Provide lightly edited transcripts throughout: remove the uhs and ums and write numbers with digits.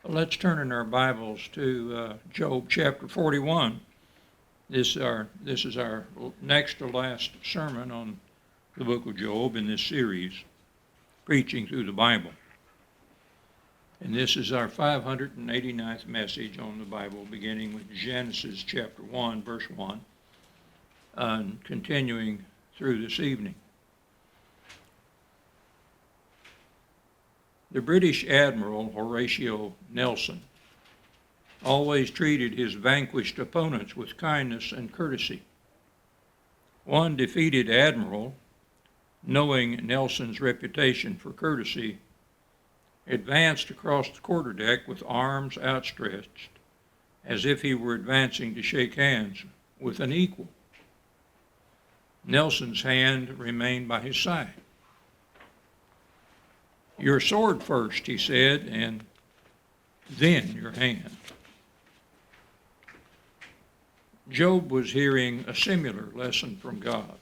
Let's turn in our Bibles to Job chapter 41. This is our next to last sermon on the book of Job in this series, Preaching Through the Bible. And this is our 589th message on the Bible, beginning with Genesis chapter 1, verse 1, and continuing through this evening. The British Admiral Horatio Nelson always treated his vanquished opponents with kindness and courtesy. One defeated admiral, knowing Nelson's reputation for courtesy, advanced across the quarterdeck with arms outstretched, as if he were advancing to shake hands with an equal. Nelson's hand remained by his side. "Your sword first," he said, "and then your hand." Job was hearing a similar lesson from God.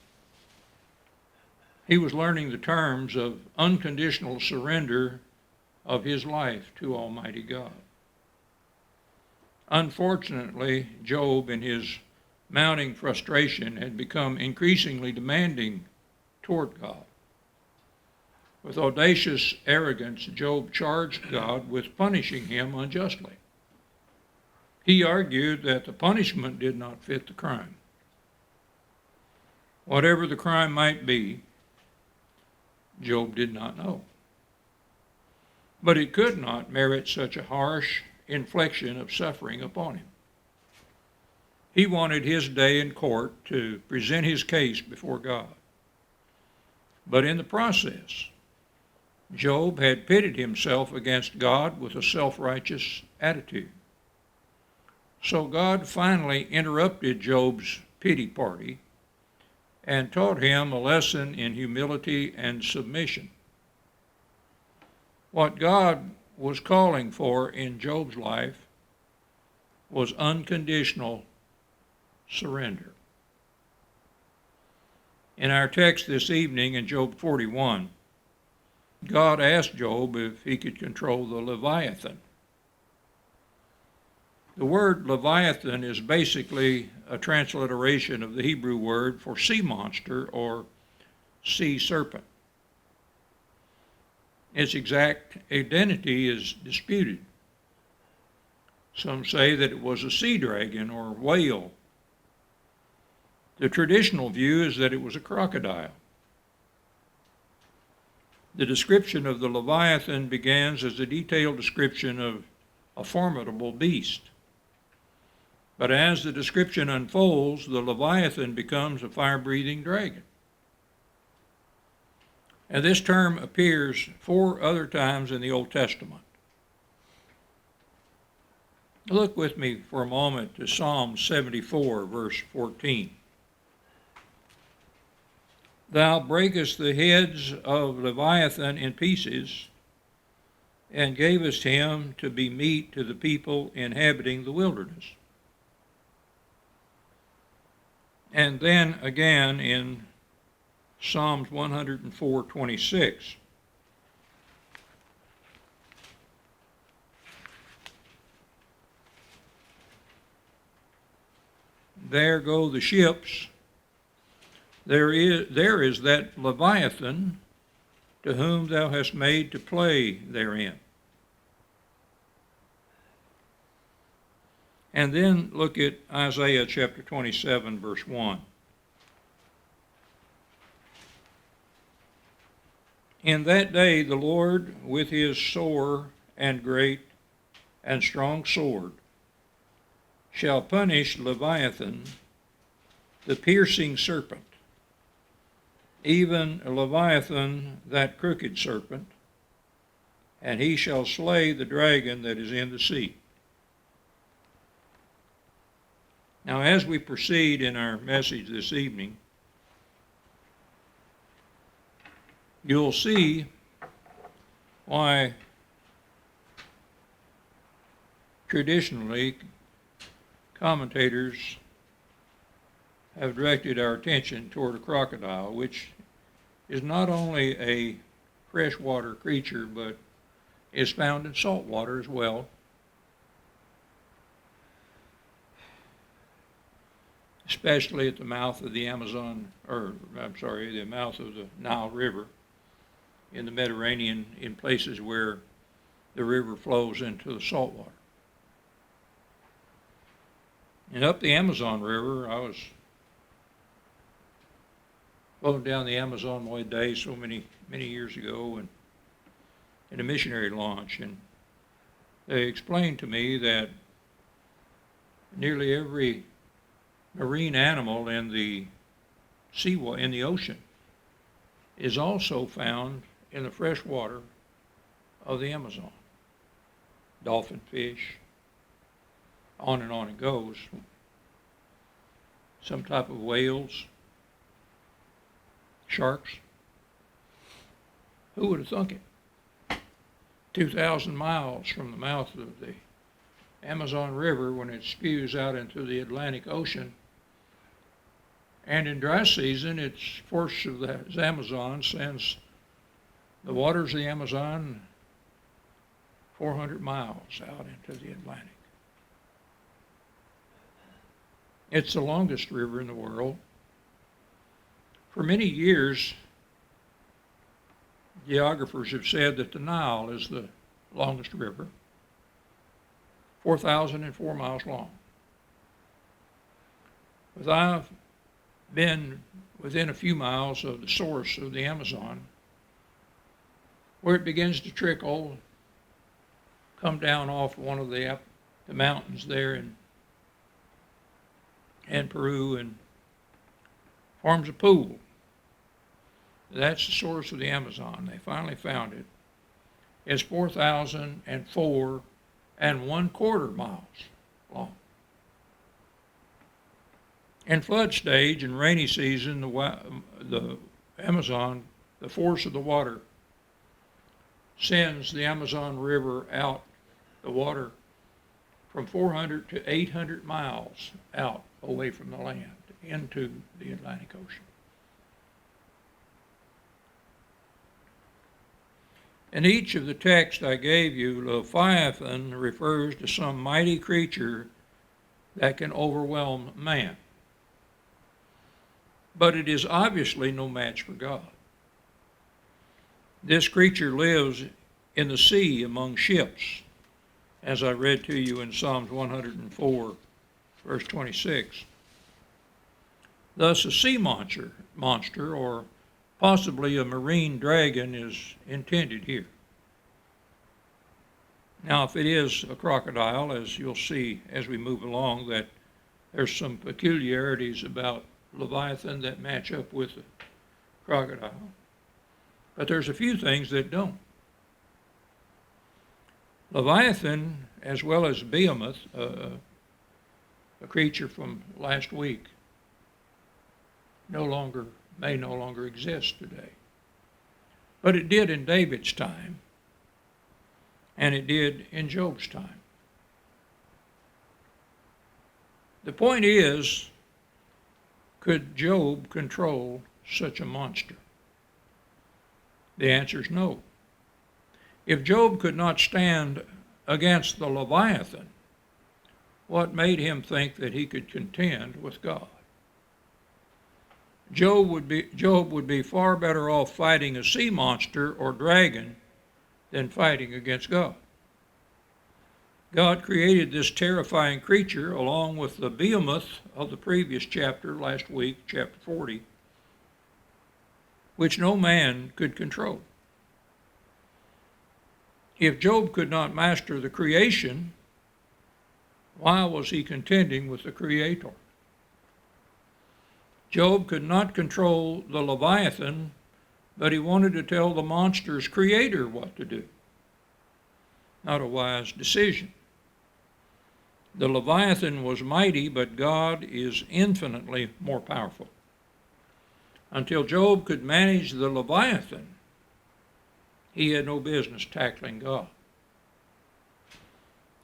He was learning the terms of unconditional surrender of his life to Almighty God. Unfortunately, Job, in his mounting frustration, had become increasingly demanding toward God. With audacious arrogance, Job charged God with punishing him unjustly. He argued that the punishment did not fit the crime. Whatever the crime might be, Job did not know. But it could not merit such a harsh infliction of suffering upon him. He wanted his day in court to present his case before God. But in the process, Job had pitted himself against God with a self-righteous attitude. So God finally interrupted Job's pity party and taught him a lesson in humility and submission. What God was calling for in Job's life was unconditional surrender. In our text this evening in Job 41, God asked Job if he could control the Leviathan. The word Leviathan is basically a transliteration of the Hebrew word for sea monster or sea serpent. Its exact identity is disputed. Some say that it was a sea dragon or whale. The traditional view is that it was a crocodile. The description of the Leviathan begins as a detailed description of a formidable beast. But as the description unfolds, the Leviathan becomes a fire-breathing dragon. And this term appears 4 other times in the Old Testament. Look with me for a moment to Psalm 74, verse 14. "Thou breakest the heads of Leviathan in pieces, and gavest him to be meat to the people inhabiting the wilderness." And then again in Psalms 104:26. "There go the ships. There is that Leviathan to whom thou hast made to play therein." And then look at Isaiah chapter 27, verse 1. "In that day the Lord with his sore and great and strong sword shall punish Leviathan, the piercing serpent, even Leviathan, that crooked serpent, and he shall slay the dragon that is in the sea." Now, as we proceed in our message this evening, you'll see why traditionally commentators have directed our attention toward a crocodile, which is not only a freshwater creature, but is found in salt water as well, especially at the mouth of the the mouth of the Nile River in the Mediterranean, in places where the river flows into the salt water. And up the Amazon River, I was floating down the Amazon one day so many years ago, and in a missionary launch, and they explained to me that nearly every marine animal in the ocean is also found in the fresh water of the Amazon. Dolphin fish, on it goes. Some type of whales, sharks. Who would have thunk it? 2,000 miles from the mouth of the Amazon River, when it spews out into the Atlantic Ocean. And in dry season, its force of the Amazon sends the waters of the Amazon 400 miles out into the Atlantic. It's the longest river in the world. For many years, geographers have said that the Nile is the longest river, 4,004 miles long. But I've been within a few miles of the source of the Amazon, where it begins to trickle, come down off one of the mountains there in Peru, and forms a pool. That's the source of the Amazon. They finally found it. It's 4,004 1/4 miles long. In flood stage and rainy season, the Amazon, the force of the water, sends the Amazon River out, the water, from 400 to 800 miles out away from the land into the Atlantic Ocean. In each of the texts I gave you, Leviathan refers to some mighty creature that can overwhelm man. But it is obviously no match for God. This creature lives in the sea among ships, as I read to you in Psalms 104, verse 26. Thus, a sea monster, or possibly a marine dragon, is intended here. Now, if it is a crocodile, as you'll see as we move along, that there's some peculiarities about Leviathan that match up with the crocodile. But there's a few things that don't. Leviathan, as well as Behemoth, a creature from last week, may no longer exist today. But it did in David's time, and it did in Job's time. The point is, could Job control such a monster? The answer is no. If Job could not stand against the Leviathan, what made him think that he could contend with God? Job would be far better off fighting a sea monster or dragon than fighting against God. God created this terrifying creature along with the behemoth of the previous chapter, last week, chapter 40, which no man could control. If Job could not master the creation, why was he contending with the Creator? Job could not control the Leviathan, but he wanted to tell the monster's creator what to do. Not a wise decision. The Leviathan was mighty, but God is infinitely more powerful. Until Job could manage the Leviathan, he had no business tackling God.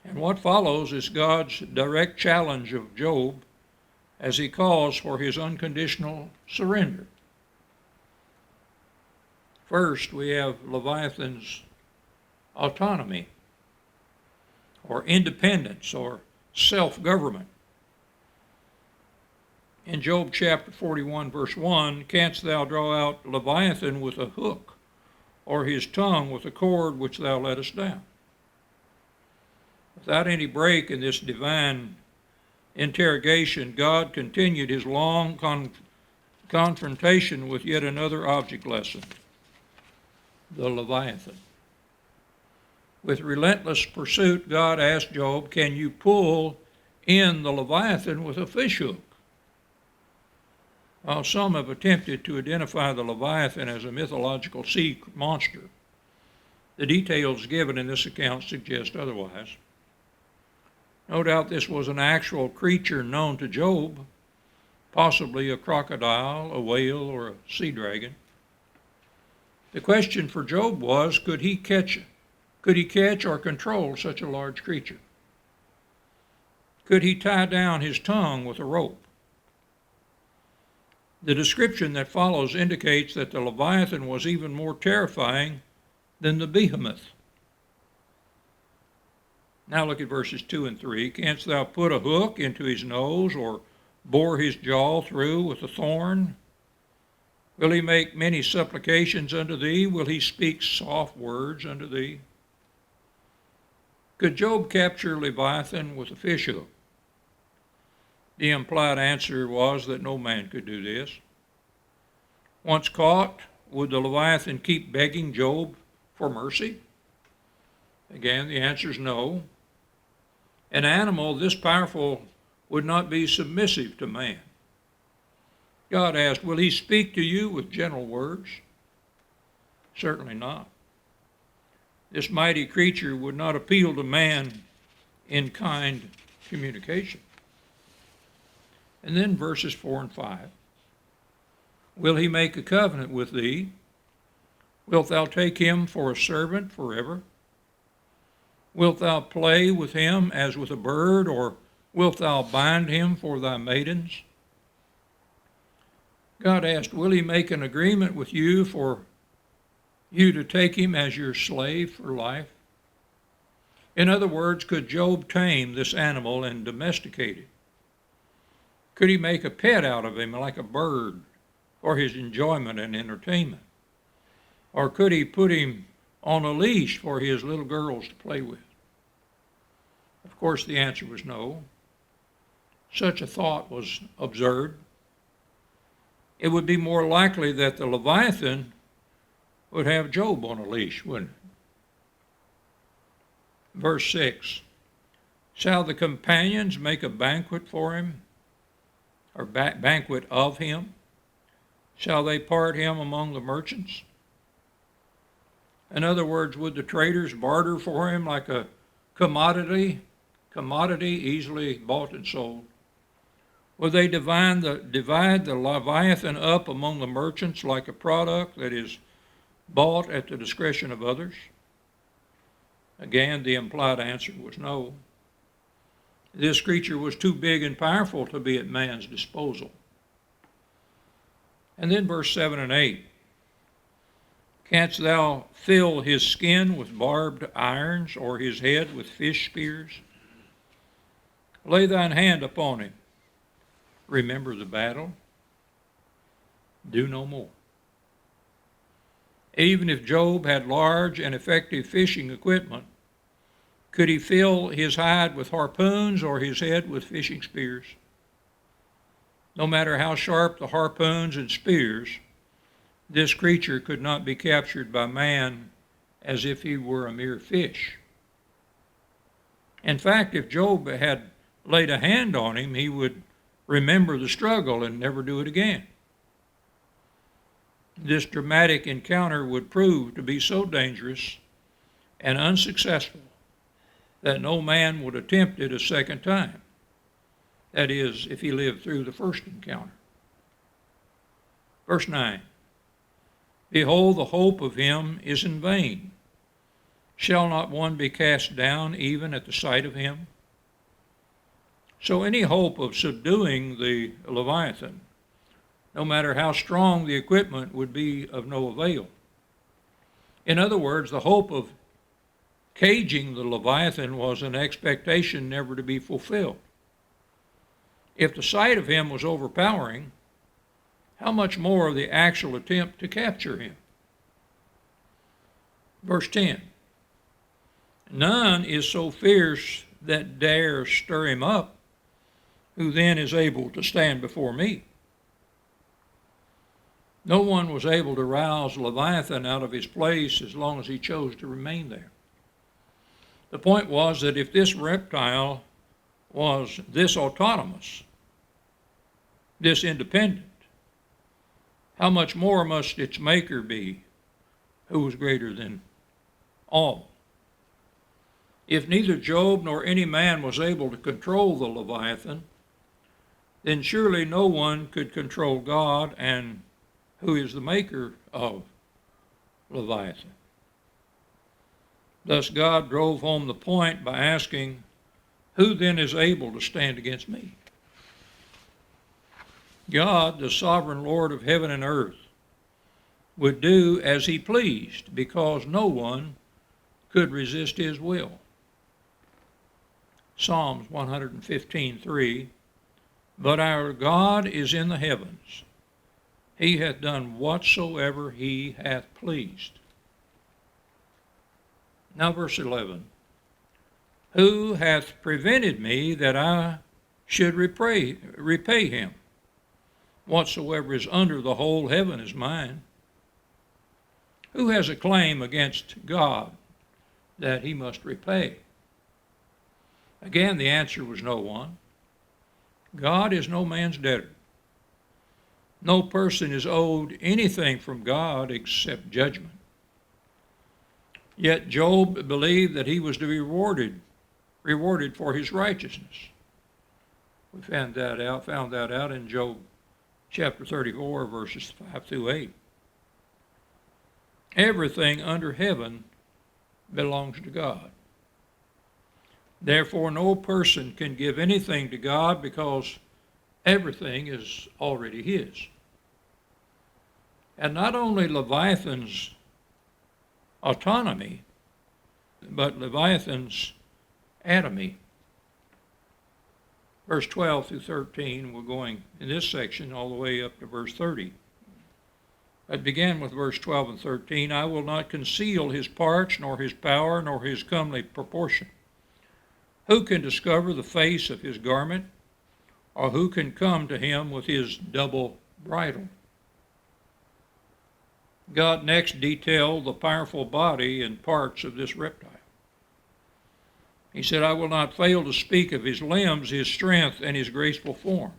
And what follows is God's direct challenge of Job as he calls for his unconditional surrender. First, we have Leviathan's autonomy, or independence, or self-government. In Job chapter 41, verse 1, canst thou draw out Leviathan with a hook, or his tongue with a cord which thou lettest down? Without any break in this divine interrogation, God continued his long confrontation with yet another object lesson, the Leviathan. With relentless pursuit, God asked Job, can you pull in the Leviathan with a fishhook? While some have attempted to identify the Leviathan as a mythological sea monster, the details given in this account suggest otherwise. No doubt this was an actual creature known to Job, possibly a crocodile, a whale, or a sea dragon. The question for Job was, could he catch or control such a large creature? Could he tie down his tongue with a rope? The description that follows indicates that the Leviathan was even more terrifying than the behemoth. Now look at verses 2 and 3. Canst thou put a hook into his nose, or bore his jaw through with a thorn? Will he make many supplications unto thee? Will he speak soft words unto thee? Could Job capture Leviathan with a fishhook? The implied answer was that no man could do this. Once caught, would the Leviathan keep begging Job for mercy? Again, the answer is no. An animal this powerful would not be submissive to man. God asked, will he speak to you with gentle words? Certainly not. This mighty creature would not appeal to man in kind communication. And then verses 4 and 5. Will he make a covenant with thee? Wilt thou take him for a servant forever? Wilt thou play with him as with a bird, or wilt thou bind him for thy maidens? God asked, will he make an agreement with you for you to take him as your slave for life? In other words, could Job tame this animal and domesticate it? Could he make a pet out of him like a bird for his enjoyment and entertainment? Or could he put him on a leash for his little girls to play with? Of course, the answer was no. Such a thought was absurd. It would be more likely that the Leviathan would have Job on a leash, wouldn't it? Verse 6, shall the companions make a banquet for him, or banquet of him? Shall they part him among the merchants? In other words, would the traders barter for him like a commodity easily bought and sold? Would they divide the Leviathan up among the merchants like a product that is bought at the discretion of others? Again, the implied answer was no. This creature was too big and powerful to be at man's disposal. And then verse 7 and 8. Canst thou fill his skin with barbed irons, or his head with fish spears? Lay thine hand upon him. Remember the battle. Do no more. Even if Job had large and effective fishing equipment, could he fill his hide with harpoons or his head with fishing spears? No matter how sharp the harpoons and spears, this creature could not be captured by man as if he were a mere fish. In fact, if Job had laid a hand on him, he would remember the struggle and never do it again. This dramatic encounter would prove to be so dangerous and unsuccessful that no man would attempt it a second time. That is, if he lived through the first encounter. Verse 9, behold, the hope of him is in vain. Shall not one be cast down even at the sight of him? So any hope of subduing the Leviathan, no matter how strong the equipment, would be of no avail. In other words, the hope of caging the Leviathan was an expectation never to be fulfilled. If the sight of him was overpowering, how much more the actual attempt to capture him? Verse 10, none is so fierce that dares stir him up, who then is able to stand before me. No one was able to rouse Leviathan out of his place as long as he chose to remain there. The point was that if this reptile was this autonomous, this independent, how much more must its maker be, who was greater than all? If neither Job nor any man was able to control the Leviathan, then surely no one could control God, and who is the maker of Leviathan. Thus God drove home the point by asking, who then is able to stand against me? God, the sovereign Lord of heaven and earth, would do as he pleased because no one could resist his will. Psalms 115:3, but our God is in the heavens. He hath done whatsoever he hath pleased. Now verse 11, who hath prevented me that I should repay him? Whatsoever is under the whole heaven is mine. Who has a claim against God that he must repay? Again, the answer was no one. God is no man's debtor. No person is owed anything from God except judgment. Yet Job believed that he was to be rewarded for his righteousness. We found that out in Job chapter 34, verses 5 through 8. Everything under heaven belongs to God. Therefore, no person can give anything to God because everything is already his. And not only Leviathan's autonomy, but Leviathan's atomy. Verse 12 through 13, we're going in this section all the way up to verse 30. I began with verse 12 and 13. I will not conceal his parts, nor his power, nor his comely proportion. Who can discover the face of his garment, or who can come to him with his double bridle? God next detailed the powerful body and parts of this reptile. He said, I will not fail to speak of his limbs, his strength, and his graceful form.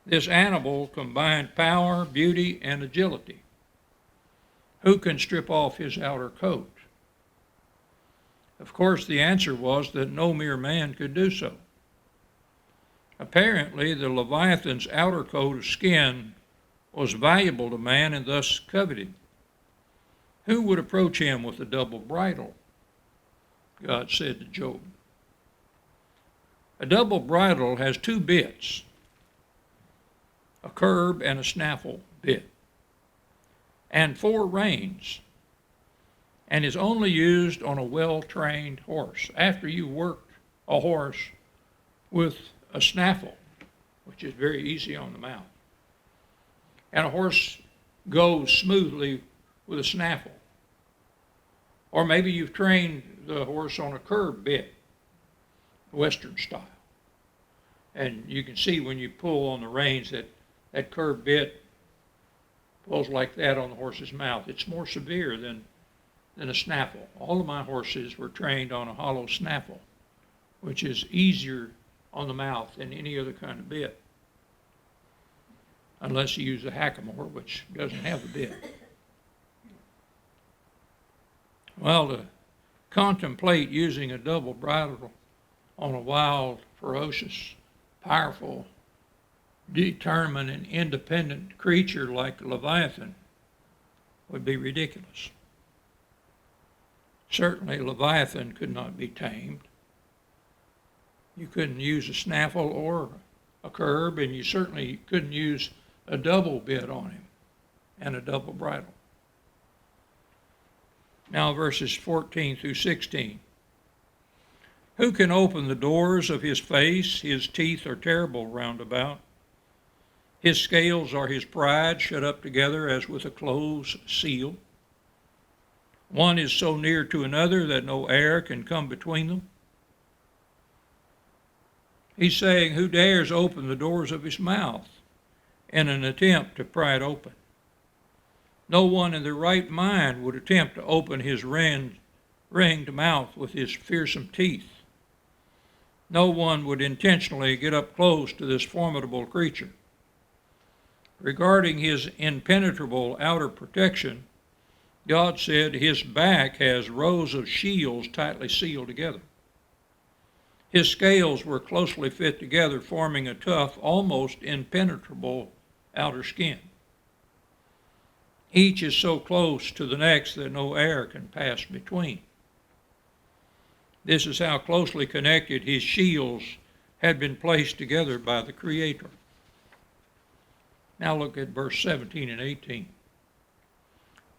This animal combined power, beauty, and agility. Who can strip off his outer coat? Of course, the answer was that no mere man could do so. Apparently, the Leviathan's outer coat of skin was valuable to man and thus coveted. Who would approach him with a double bridle? God said to Job. A double bridle has two bits, a curb and a snaffle bit, and 4 reins, and is only used on a well-trained horse. After you work a horse with a snaffle, which is very easy on the mouth, and a horse goes smoothly with a snaffle. Or maybe you've trained the horse on a curb bit, Western style. And you can see when you pull on the reins that curb bit pulls like that on the horse's mouth. It's more severe than a snaffle. All of my horses were trained on a hollow snaffle, which is easier on the mouth than any other kind of bit, unless you use a hackamore, which doesn't have a bit. Well, to contemplate using a double bridle on a wild, ferocious, powerful, determined, and independent creature like Leviathan would be ridiculous. Certainly, Leviathan could not be tamed. You couldn't use a snaffle or a curb, and you certainly couldn't use a double bit on him and a double bridle. Now verses 14 through 16. Who can open the doors of his face? His teeth are terrible round about. His scales are his pride, shut up together as with a closed seal. One is so near to another that no air can come between them. He's saying, who dares open the doors of his mouth in an attempt to pry it open? No one in their right mind would attempt to open his ringed mouth with his fearsome teeth. No one would intentionally get up close to this formidable creature. Regarding his impenetrable outer protection, God said his back has rows of shields tightly sealed together. His scales were closely fit together, forming a tough, almost impenetrable outer skin. Each is so close to the next that no air can pass between. This is how closely connected his shields had been placed together by the Creator. Now look at verse 17 and 18.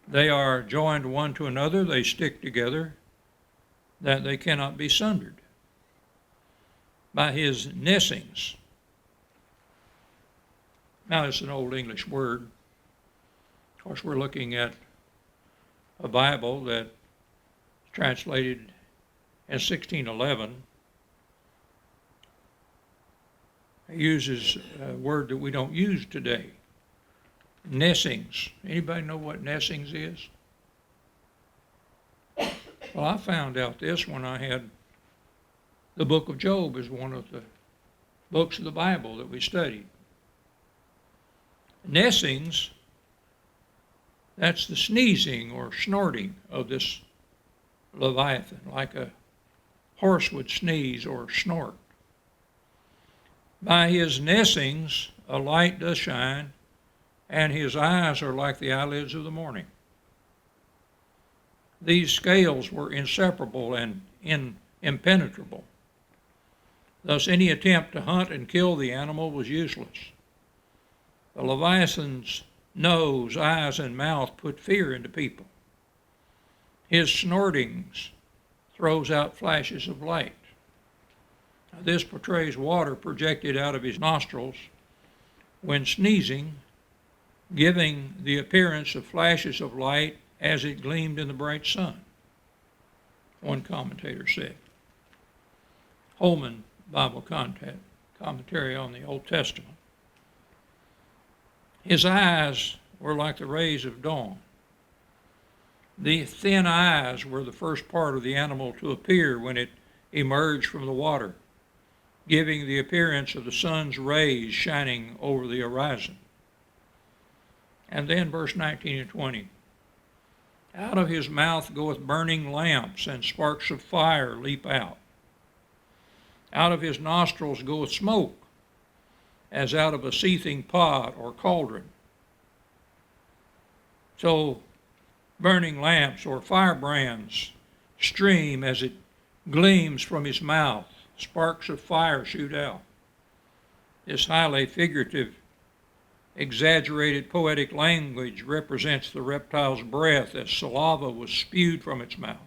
They are joined one to another, they stick together, that they cannot be sundered. By his nessings. Now it's an old English word. Of course, we're looking at a Bible that's translated in 1611. It uses a word that we don't use today. Nessings. Anybody know what nessings is? Well, I found out this when I had the book of Job as one of the books of the Bible that we studied. Nessings, that's the sneezing or snorting of this Leviathan, like a horse would sneeze or snort. By his nessings a light does shine, and his eyes are like the eyelids of the morning. These scales were inseparable and impenetrable. Thus, any attempt to hunt and kill the animal was useless. The Leviathan's nose, eyes, and mouth put fear into people. His snortings throws out flashes of light. Now, this portrays water projected out of his nostrils when sneezing, giving the appearance of flashes of light as it gleamed in the bright sun, one commentator said. Holman Bible commentary on the Old Testament. His eyes were like the rays of dawn. The thin eyes were the first part of the animal to appear when it emerged from the water, giving the appearance of the sun's rays shining over the horizon. And then verse 19 and 20. Out of his mouth goeth burning lamps, and sparks of fire leap out. Out of his nostrils goeth smoke, as out of a seething pot or cauldron. So burning lamps or firebrands stream as it gleams from his mouth. Sparks of fire shoot out. This highly figurative, exaggerated poetic language represents the reptile's breath as saliva was spewed from its mouth,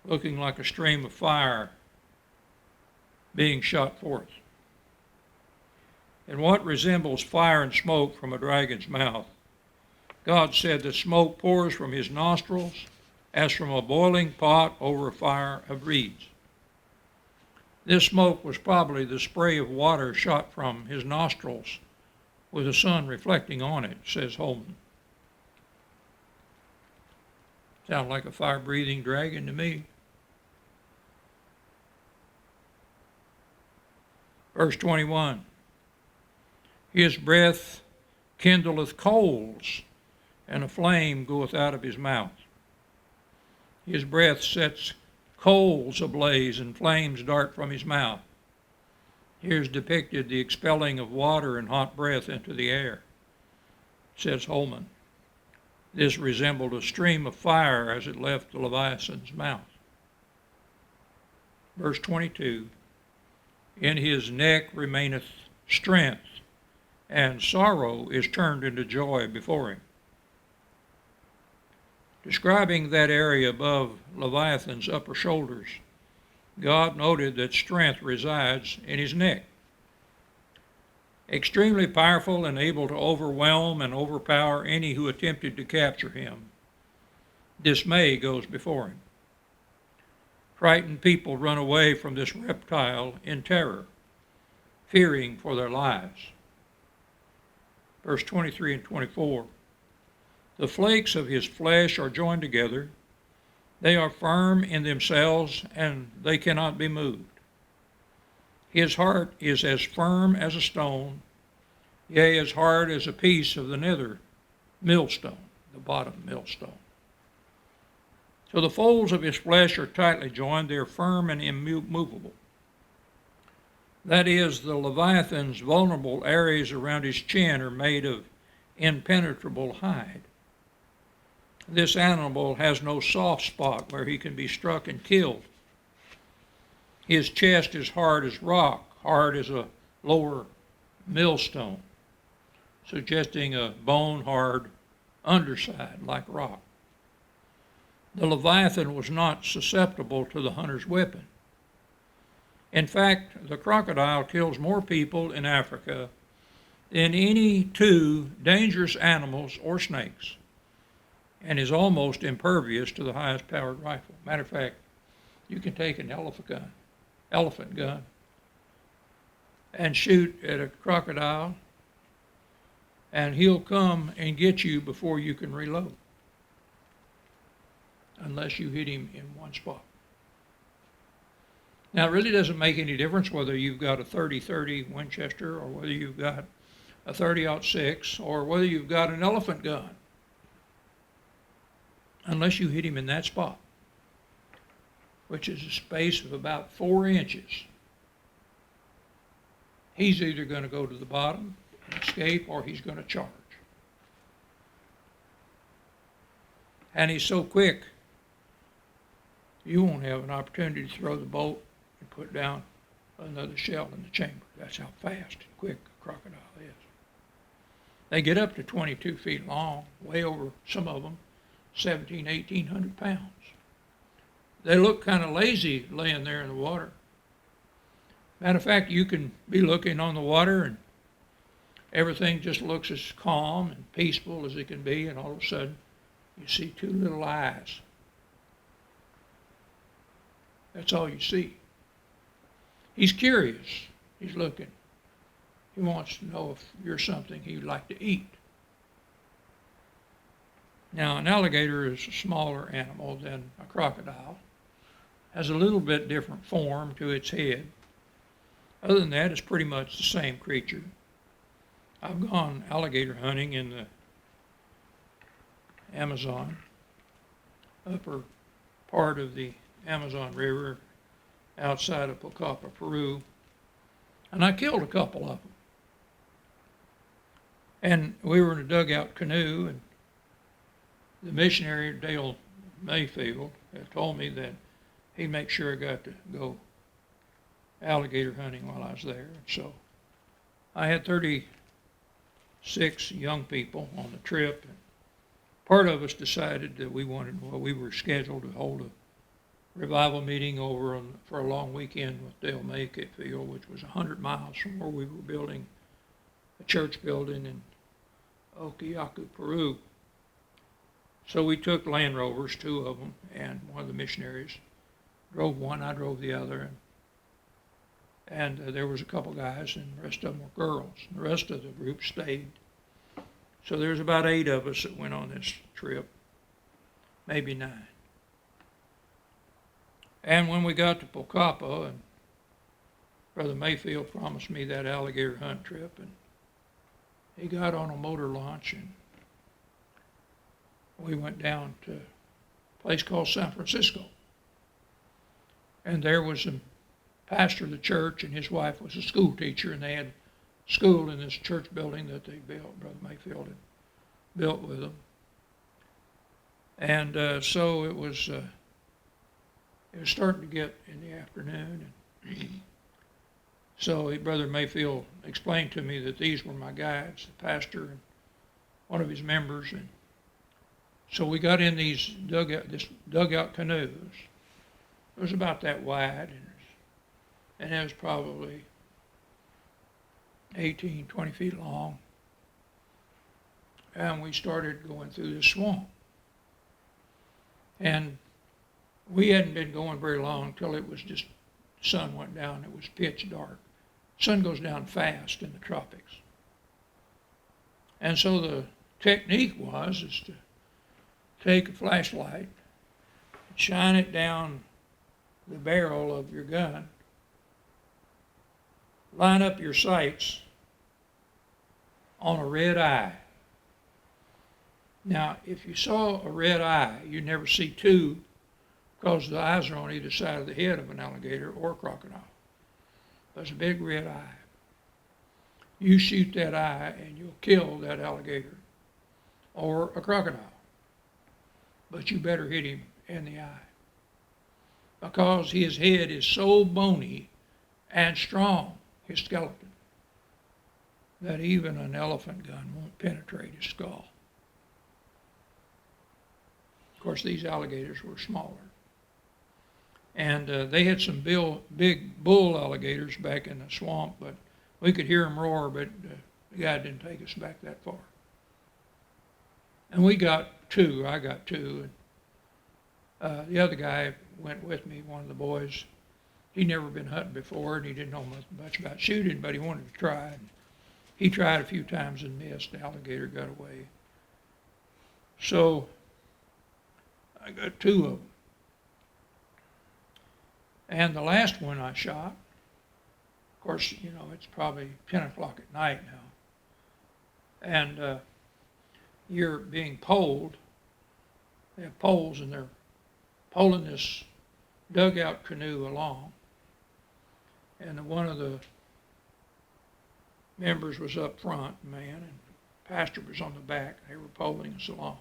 looking like a stream of fire being shot forth. In what resembles fire and smoke from a dragon's mouth, God said that smoke pours from his nostrils as from a boiling pot over a fire of reeds. This smoke was probably the spray of water shot from his nostrils with the sun reflecting on it, says Holman. Sounds like a fire-breathing dragon to me. Verse 21, his breath kindleth coals, and a flame goeth out of his mouth. His breath sets coals ablaze, and flames dart from his mouth. Here's depicted the expelling of water and hot breath into the air, says Holman. This resembled a stream of fire as it left the Leviathan's mouth. Verse 22, in his neck remaineth strength, and sorrow is turned into joy before him. Describing that area above Leviathan's upper shoulders, God noted that strength resides in his neck. Extremely powerful and able to overwhelm and overpower any who attempted to capture him. Dismay goes before him. Frightened people run away from this reptile in terror, fearing for their lives. Verse 23 and 24. The flakes of his flesh are joined together. They are firm in themselves, and they cannot be moved. His heart is as firm as a stone, yea, as hard as a piece of the nether millstone, the bottom millstone. So the folds of his flesh are tightly joined. They are firm and immovable. That is, the Leviathan's vulnerable areas around his chin are made of impenetrable hide. This animal has no soft spot where he can be struck and killed. His chest is hard as rock, hard as a lower millstone, suggesting a bone-hard underside like rock. The Leviathan was not susceptible to the hunter's weapon. In fact, the crocodile kills more people in Africa than any two dangerous animals or snakes, and is almost impervious to the highest powered rifle. Matter of fact, you can take an elephant gun, and shoot at a crocodile, and he'll come and get you before you can reload, unless you hit him in one spot. Now, it really doesn't make any difference whether you've got a 30-30 Winchester or whether you've got a 30-06 or whether you've got an elephant gun, unless you hit him in that spot, which is a space of about 4 inches. He's either going to go to the bottom and escape, or he's going to charge. And he's so quick, you won't have an opportunity to throw the bolt and put down another shell in the chamber. That's how fast and quick a crocodile is. They get up to 22 feet long, way over, some of them, 1,800 pounds. They look kind of lazy laying there in the water. Matter of fact, you can be looking on the water and everything just looks as calm and peaceful as it can be, and all of a sudden you see two little eyes. That's all you see. He's curious. He's looking. He wants to know if you're something he'd like to eat. Now, an alligator is a smaller animal than a crocodile. Has a little bit different form to its head. Other than that, it's pretty much the same creature. I've gone alligator hunting in the Amazon, upper part of the Amazon River outside of Pucallpa, Peru, and I killed a couple of them. And we were in a dugout canoe, and the missionary, Dale Mayfield, had told me that he'd make sure I got to go alligator hunting while I was there. And so I had 36 young people on the trip, and part of us decided that we were scheduled to hold a revival meeting over for a long weekend with Dale Mayfield, which was 100 miles from where we were building a church building in Okiaku, Peru. So we took Land Rovers, 2 of them, and one of the missionaries drove one, I drove the other, and there was a couple guys, and the rest of them were girls. The rest of the group stayed. So there's about 8 of us that went on this trip, maybe 9. And when we got to Pucallpa, and Brother Mayfield promised me that alligator hunt trip, and he got on a motor launch, and we went down to a place called San Francisco. And there was a pastor of the church, and his wife was a school teacher, and they had school in this church building that they built, Brother Mayfield had built with them. And so it was starting to get in the afternoon. And so Brother Mayfield explained to me that these were my guides, the pastor and one of his members. And so we got in these dugout canoes, It was about that wide, and it was probably 18, 20 feet long. And we started going through the swamp. And we hadn't been going very long till it was just, the sun went down, it was pitch dark. Sun goes down fast in the tropics. And so the technique is to take a flashlight, shine it down the barrel of your gun, line up your sights on a red eye. Now, if you saw a red eye, you'd never see two because the eyes are on either side of the head of an alligator or a crocodile. There's a big red eye. You shoot that eye and you'll kill that alligator or a crocodile. But you better hit him in the eye because his head is so bony and strong, his skeleton, that even an elephant gun won't penetrate his skull. Of course, these alligators were smaller. And they had some big bull alligators back in the swamp, but we could hear them roar, but the guy didn't take us back that far. And we got two. I got two. And the other guy went with me, one of the boys. He'd never been hunting before, and he didn't know much about shooting, but he wanted to try. And he tried a few times and missed. The alligator got away. So I got two of them. And the last one I shot, of course, you know, it's probably 10 o'clock at night now. And you're being poled. They have poles, and they're poling this dugout canoe along. And one of the members was up front, man, and the pastor was on the back. They were poling us along.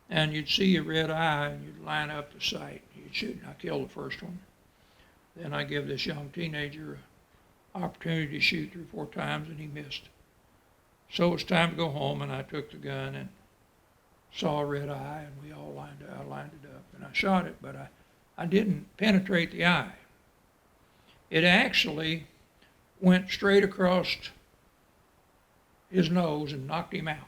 And you'd see a red eye, and you'd line up the sight. You'd shoot, and I killed the first one. Then I give this young teenager an opportunity to shoot 3 or 4 times, and he missed. So it was time to go home, and I took the gun and saw a red eye, and we all lined it up, and I shot it, but I didn't penetrate the eye. It actually went straight across his nose and knocked him out.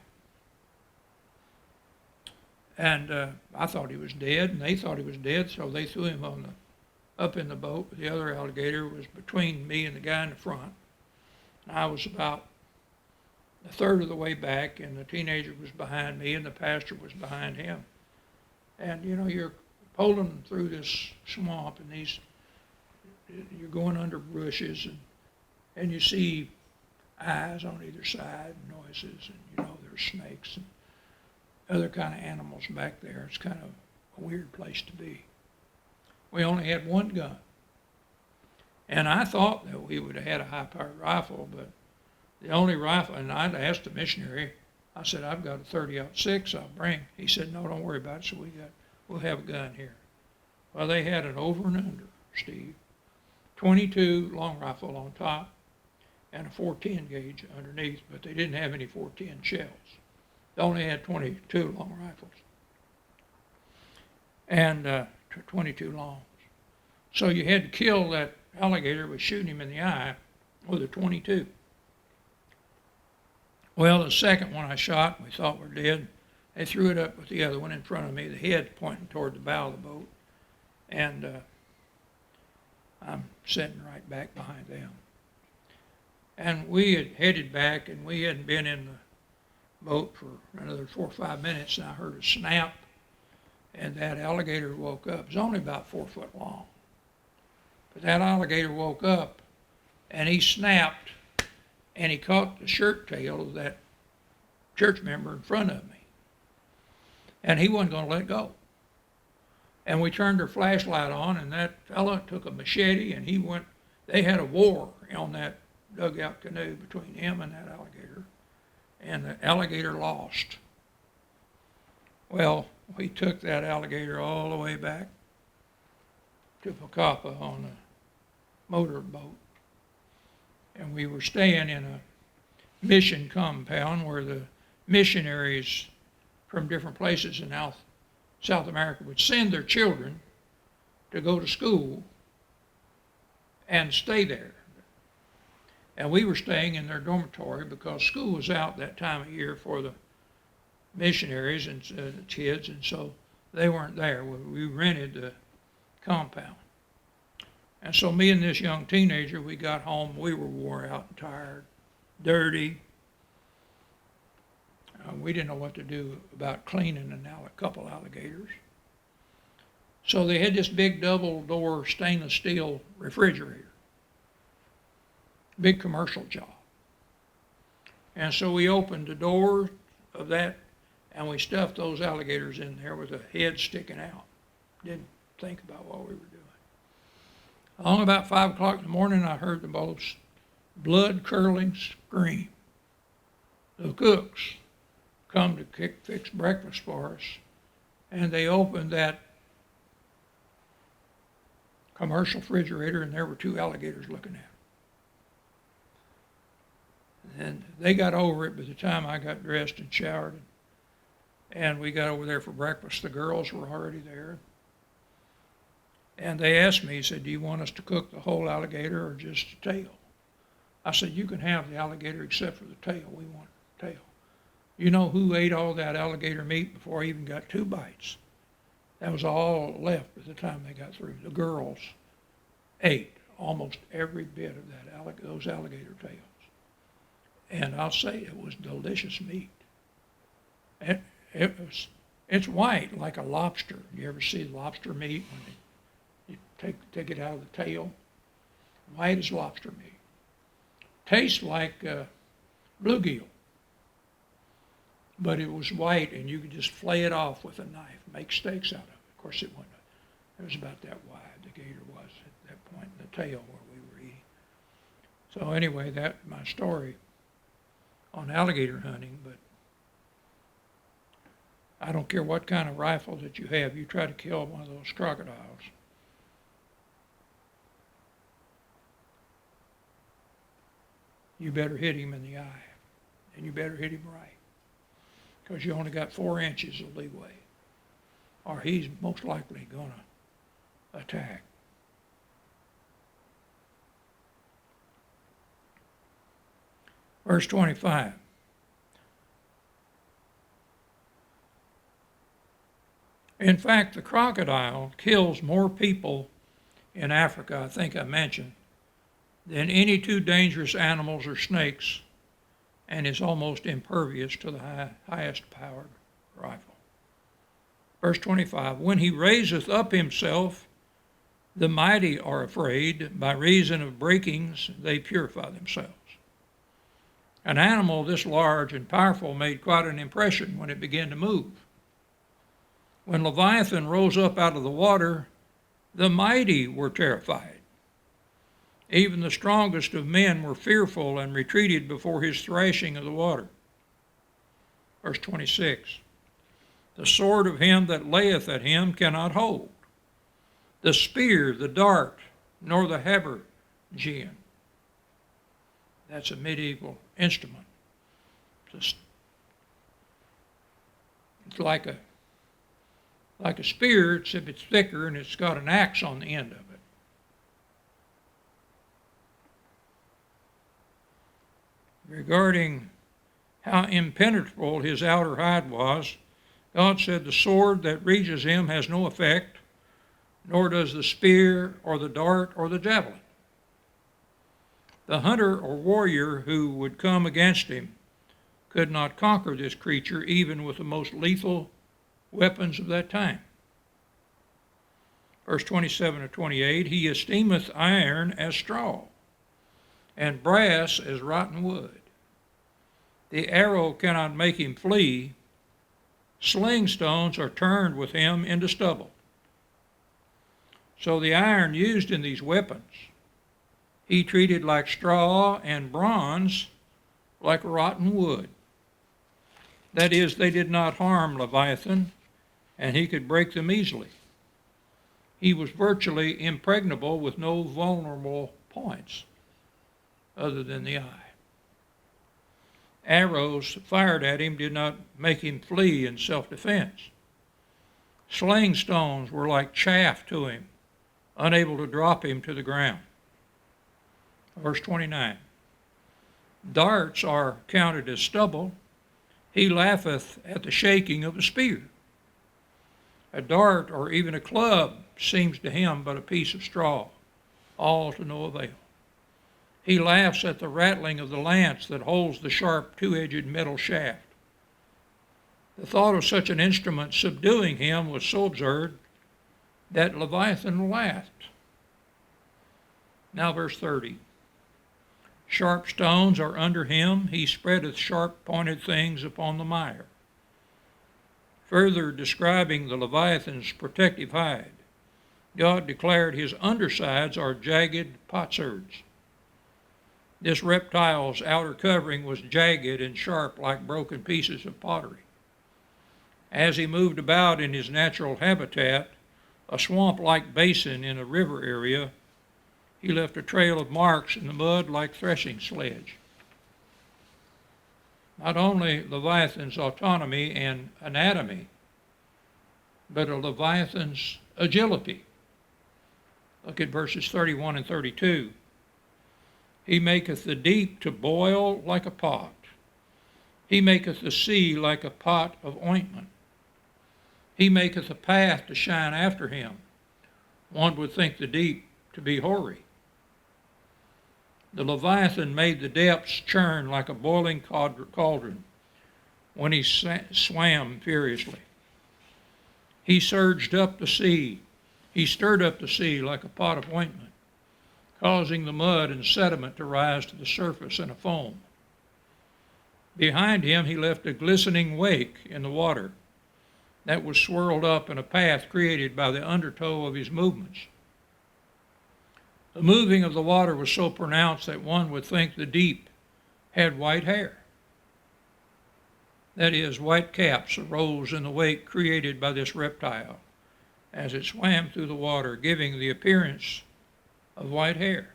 And I thought he was dead, and they thought he was dead, so they threw him up in the boat. The other alligator was between me and the guy in the front. And I was about a third of the way back, and the teenager was behind me, and the pastor was behind him. And, you know, you're poling through this swamp, and you're going under bushes, and you see eyes on either side, noises, and you know there's snakes and other kind of animals back there. It's kind of a weird place to be. We only had one gun. And I thought that we would have had a high-powered rifle, but the only rifle, and I asked the missionary, I said, I've got a 30-06 I'll bring. He said, no, don't worry about it, so we'll have a gun here. Well, they had an over and under, Steve. 22 long rifle on top and a 410 gauge underneath, but they didn't have any 410 shells. They only had 22 long rifles and 22 longs. So you had to kill that alligator by shooting him in the eye with a 22. Well, the second one I shot, we thought were dead. They threw it up with the other one in front of me, the head pointing toward the bow of the boat, and I'm sitting right back behind them. And we had headed back, and we hadn't been in the boat for another 4 or 5 minutes, and I heard a snap, and that alligator woke up. It was only about 4 foot long. But that alligator woke up, and he snapped, and he caught the shirt tail of that church member in front of me. And he wasn't going to let go. And we turned our flashlight on, and that fella took a machete, and they had a war on that dugout canoe between him and that alligator. And the alligator lost. Well, we took that alligator all the way back to Pacapa on a motorboat. And we were staying in a mission compound where the missionaries from different places in South America would send their children to go to school and stay there. And we were staying in their dormitory because school was out that time of year for the missionaries and the kids, and so they weren't there. We rented the compound. And so me and this young teenager, we got home, we were wore out and tired, dirty. We didn't know what to do about cleaning a couple alligators. So they had this big double door stainless steel refrigerator. Big commercial job. And so we opened the door of that and we stuffed those alligators in there with a head sticking out. Didn't think about what we were doing. Along about 5 o'clock in the morning, I heard the most blood-curdling scream. The cooks come to fix breakfast for us, and they opened that commercial refrigerator, and there were 2 alligators looking at them. And they got over it by the time I got dressed and showered, and we got over there for breakfast. The girls were already there. And they asked me, he said, do you want us to cook the whole alligator or just the tail? I said, you can have the alligator except for the tail. We want the tail. You know who ate all that alligator meat before I even got 2 bites? That was all left by the time they got through. The girls ate almost every bit of those alligator tails. And I'll say it was delicious meat. It's white like a lobster. You ever see lobster meat when you take it out of the tail? White as lobster meat. Tastes like bluegill. But it was white, and you could just flay it off with a knife, make steaks out of it. Of course, it wasn't. It was about that wide, the gator was at that point, the tail where we were eating. So anyway, that's my story on alligator hunting, but I don't care what kind of rifle that you have, you try to kill one of those crocodiles. You better hit him in the eye, and you better hit him right, because you only got 4 inches of leeway, or he's most likely going to attack. Verse 25. In fact, the crocodile kills more people in Africa, I think I mentioned, than any 2 dangerous animals or snakes, and is almost impervious to the highest powered rifle. Verse 25, when he raiseth up himself, the mighty are afraid. By reason of breakings, they purify themselves. An animal this large and powerful made quite an impression when it began to move. When Leviathan rose up out of the water, the mighty were terrified. Even the strongest of men were fearful and retreated before his thrashing of the water. Verse 26, the sword of him that layeth at him cannot hold, the spear, the dart, nor the habergeon. That's a medieval instrument. It's like a spear, except it's thicker and it's got an axe on the end of it. Regarding how impenetrable his outer hide was, God said the sword that reaches him has no effect, nor does the spear or the dart or the javelin. The hunter or warrior who would come against him could not conquer this creature even with the most lethal weapons of that time. Verse 27 to 28, he esteemeth iron as straw, and brass as rotten wood. The arrow cannot make him flee. Sling stones are turned with him into stubble. So the iron used in these weapons, he treated like straw, and bronze like rotten wood. That is, they did not harm Leviathan, and he could break them easily. He was virtually impregnable with no vulnerable points other than the eye. Arrows fired at him did not make him flee in self-defense. Sling stones were like chaff to him unable to drop him to the ground. Verse 29. Darts are counted as stubble. He laugheth at the shaking of a spear. A dart or even a club seems to him but a piece of straw, all to no avail. He laughs at the rattling of the lance that holds the sharp two-edged metal shaft. The thought of such an instrument subduing him was so absurd that Leviathan laughed. Now verse 30. Sharp stones are under him. He spreadeth sharp pointed things upon the mire. Further describing the Leviathan's protective hide, God declared his undersides are jagged potsherds. This reptile's outer covering was jagged and sharp like broken pieces of pottery. As he moved about in his natural habitat, a swamp-like basin in a river area, he left a trail of marks in the mud like threshing sledge. Not only Leviathan's autonomy and anatomy, but a Leviathan's agility. Look at verses 31 and 32. He maketh the deep to boil like a pot. He maketh the sea like a pot of ointment. He maketh a path to shine after him. One would think the deep to be hoary. The Leviathan made the depths churn like a boiling cauldron when he swam furiously. He surged up the sea. He stirred up the sea like a pot of ointment, causing the mud and sediment to rise to the surface in a foam. Behind him he left a glistening wake in the water that was swirled up in a path created by the undertow of his movements. The moving of the water was so pronounced that one would think the deep had white hair. That is, white caps arose in the wake created by this reptile as it swam through the water, giving the appearance of white hair.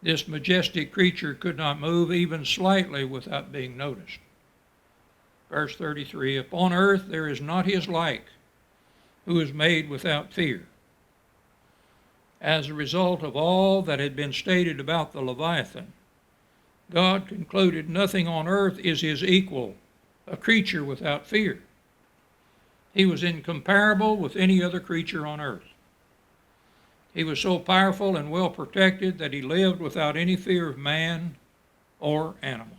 This majestic creature could not move even slightly without being noticed. Verse 33, upon earth there is not his like, who is made without fear. As a result of all that had been stated about the Leviathan, God concluded nothing on earth is his equal, a creature without fear. He was incomparable with any other creature on earth. He was so powerful and well protected that he lived without any fear of man or animal.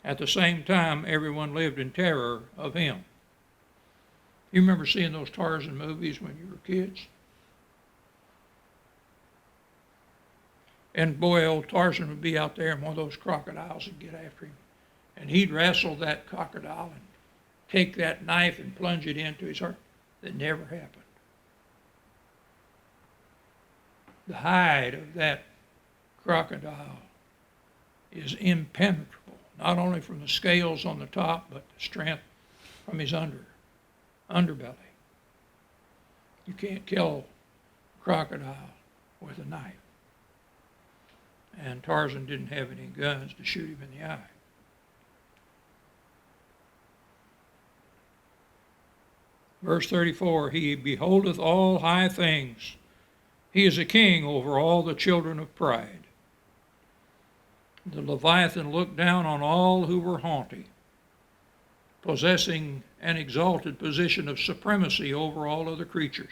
At the same time, everyone lived in terror of him. You remember seeing those Tarzan movies when you were kids? And boy, old Tarzan would be out there and one of those crocodiles would get after him. And he'd wrestle that crocodile and take that knife and plunge it into his heart. That never happened. The hide of that crocodile is impenetrable, not only from the scales on the top, but the strength from his underbelly. You can't kill a crocodile with a knife. And Tarzan didn't have any guns to shoot him in the eye. Verse 34, he beholdeth all high things. He is a king over all the children of pride. The Leviathan looked down on all who were haughty, possessing an exalted position of supremacy over all other creatures.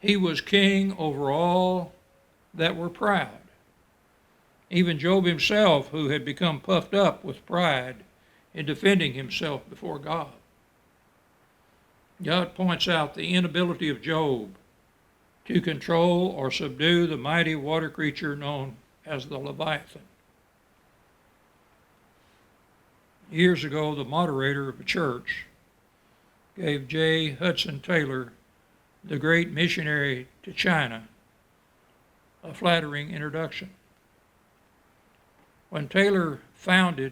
He was king over all that were proud. Even Job himself, who had become puffed up with pride in defending himself before God. God points out the inability of Job to control or subdue the mighty water creature known as the Leviathan. Years ago, the moderator of a church gave J. Hudson Taylor, the great missionary to China, a flattering introduction. When Taylor, founder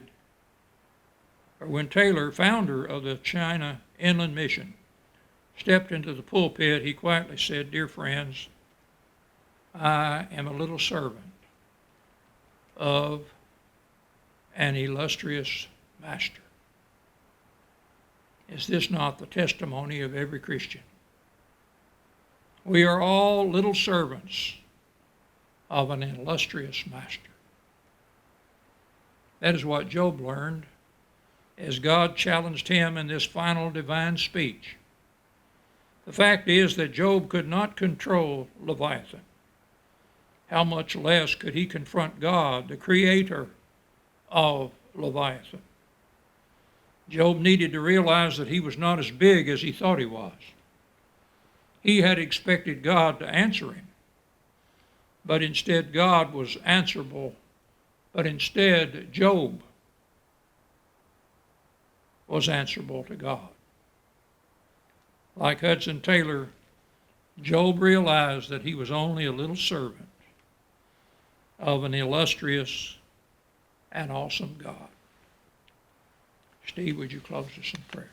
of the China Inland Mission, stepped into the pulpit, he quietly said, "Dear friends, I am a little servant of an illustrious master." Is this not the testimony of every Christian? We are all little servants of an illustrious master. That is what Job learned as God challenged him in this final divine speech. The fact is that Job could not control Leviathan. How much less could he confront God, the creator of Leviathan? Job needed to realize that he was not as big as he thought he was. He had expected God to answer him, but instead God was answerable. But instead, Job was answerable to God. Like Hudson Taylor, Job realized that he was only a little servant of an illustrious and awesome God. Steve, would you close us in prayer?